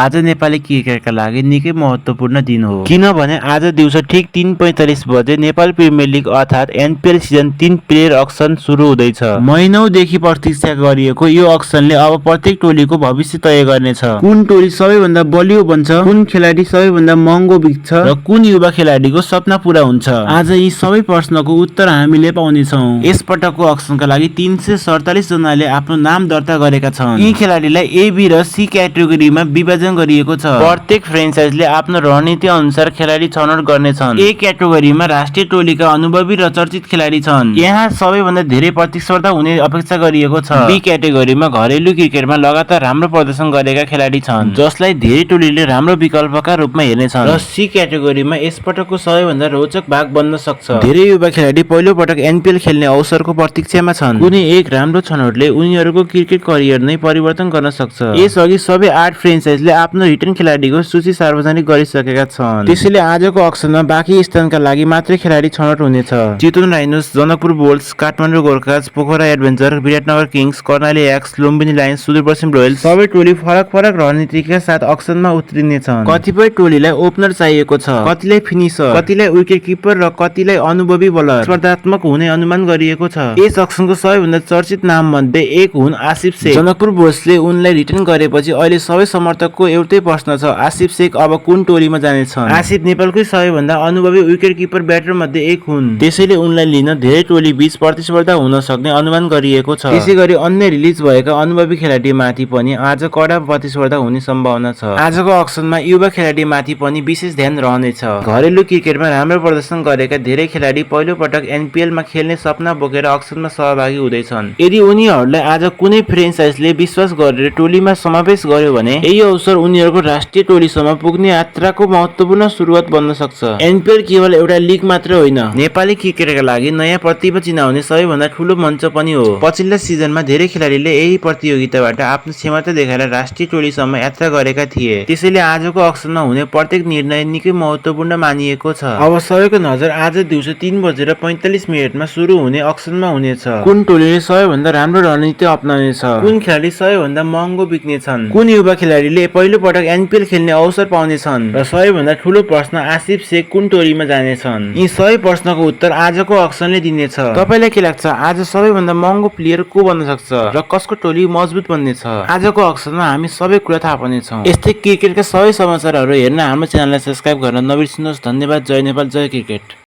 आज नेपाली क्रिकेटका लागि निकै महत्त्वपूर्ण दिन हो, किनभने आज दिउँसो ठिक 3:45 बजे नेपाल प्रिमियर लिग अर्थात् एनपीएल सिजन 3 प्लेयर अक्सन सुरु हुँदैछ। महिनौदेखि प्रतीक्षा गरिएको यो अक्सनले अब प्रत्येक टोलीको भविष्य तय गर्नेछ। कुन टोली सबैभन्दा बलियो बन्छ, कुन खेलाडी सबैभन्दा महँगो बिक्छ र कुन युवा खेलाडीको सपना पूरा हुन्छ, आज यी सबै प्रश्नको उत्तर हामीले पाउनेछौँ। यस पटकको अक्सनका लागि 347 जनाले आफ्नो नाम दर्ता गरेका छन्। यी खेलाडीलाई ए, बी र सी क्याटेगोरीमा विभाजन गरिएको छ। प्रत्येक फ्रेन्चाइजले आफ्नो रणनीति अनुसार खेलाडी छनौट गर्नेछन्। ए क्याटेगोरीमा राष्ट्रिय टोलीका अनुभवी र चर्चित खेलाडी छन्, यहाँ सबैभन्दा धेरै प्रतिस्पर्धा हुने अपेक्षा गरिएको छ। बी क्याटेगोरीमा घरेलु क्रिकेटमा लगातार राम्रो प्रदर्शन गरेका खेलाडी छन्, जसलाई धेरै टोलीले राम्रो विकल्पका रूपमा हेर्नेछन्। र सी क्याटेगोरीमा यसपटकको सबैभन्दा रोचक भाग बन्न सक्छ। धेरै युवा खेलाडी पहिलो पटक एनपीएल खेल्ने अवसरको प्रतीक्षामा छन्। कुनै एक राम्रो छनौटले उनीहरूको क्रिकेट करियर नै परिवर्तन गर्न सक्छ। यसअघि सबै 8 फ्रेन्चाइजले आफ्नो रिटर्न खेलाडीको सूची सार्वजनिक गरिसकेका छन्। त्यसैले आजको अक्सनमा बाँकी स्थानका लागि मात्रै खेलाडी छनौट हुनेछ। Chitwan Rhinos, Janakpur Bolts, Kathmandu Gorkhas, Pokhara adventure, Biratnagar Kings, Karnali Yaks, Lumbini Lions, Sudurpaschim Royals सबै टोली फरक फरक रणनीतिका साथ अक्सनमा उत्रिनेछन्। कतिपय टोलीलाई ओपनर चाहिएको छ, कतिलाई फिनिसर, कतिलाई विकेट किपर र कतिलाई अनुभवी बलर स्पर्धात्मक हुने अनुमान गरिएको छ। यस अक्सनको सबैभन्दा चर्चित नाम मध्ये एक हुन् आसिफ शेख। जनकपुर बोल्ट्सले उनलाई रिटर्न गरेपछि अहिले सबै समर्थकको एउटै प्रश्न छ, आसिफ शेख अब कुन टोलीमा जानेछन्? आसिफ नेपालकै सबैभन्दा अनुभवी विकेट किपर ब्याटर मध्ये एक हुन्, त्यसैले उनलाई लिन धेरै टोली बीच प्रतिस्पर्धा हुन सक्ने अनुमान गरिएको छ। त्यसैगरी अन्य रिलिज भएका अनुभवी खेलाडी माथि पनि आज कडा प्रतिस्पर्धा हुने सम्भावना छ। आजको अक्सनमा युवा खेलाडी माथि पनि विशेष ध्यान रहनेछ। घरेलु क्रिकेटमा राम्रो प्रदर्शन गरेका धेरै खेलाडी पहिलो पटक एनपीएलमा खेल्ने सपना बोकेर अक्सनमा सहभागी हुँदैछन्। यदि उनीहरूलाई आज कुनै फ्रेन्चाइजले विश्वास गरेर टोलीमा समावेश गर्यो भने यही अवसर उनीहरूको राष्ट्रिय टोलीसम्म पुग्ने यात्राको महत्त्वपूर्ण सुरुवात बन्न सक्छ। एनपीएल केवल एउटा लिग मात्र होइन, नेपाली क्रिकेटका लागि नयाँ प्रतिभा चिनाउने सबैभन्दा ठूलो मञ्च पनि हो। पछिल्ला सिजनमा धेरै खेलाडीले यही प्रतियोगिताबाट आफ्नो क्षमता देखाएर राष्ट्रिय टोलीसम्म यात्रा गरेका थिए। त्यसैले आजको अक्सनमा हुने प्रत्येक निर्णय निकै महत्त्वपूर्ण मानिएको छ। अब सबैको नजर आज दिउँसो 3:45 सुरु हुने अक्सनमा हुनेछ। कुन टोलीले सबैभन्दा राम्रो रणनीति अपनाउनेछ, कुन खेलाडी सबैभन्दा महँगो बिक्नेछन्, कुन युवा खेलाडीले पहिलो पटक एनपीएल खेल्ने अवसर पाउनेछन् र सबैभन्दा ठूलो प्रश्न आसिफ शेख कुन टोलीमा जानेछन्? यी सबै प्रश्नको उत्तर आजको अक्सनले दिनेछ। तपाईलाई के लाग्छ, आज सबैभन्दा महँगो प्लेयर को बन्न सक्छ र कसको टोली मजबुत बन्नेछ? आजको अक्सनमा हामी सबै कुरा थाहा पाउनेछौँ। यस्तै क्रिकेटका सबै समाचारहरू हेर्न हाम्रो च्यानललाई सब्स्क्राइब गर्न नबिर्सिनुहोस्। धन्यवाद। जय नेपाल, जय क्रिकेट।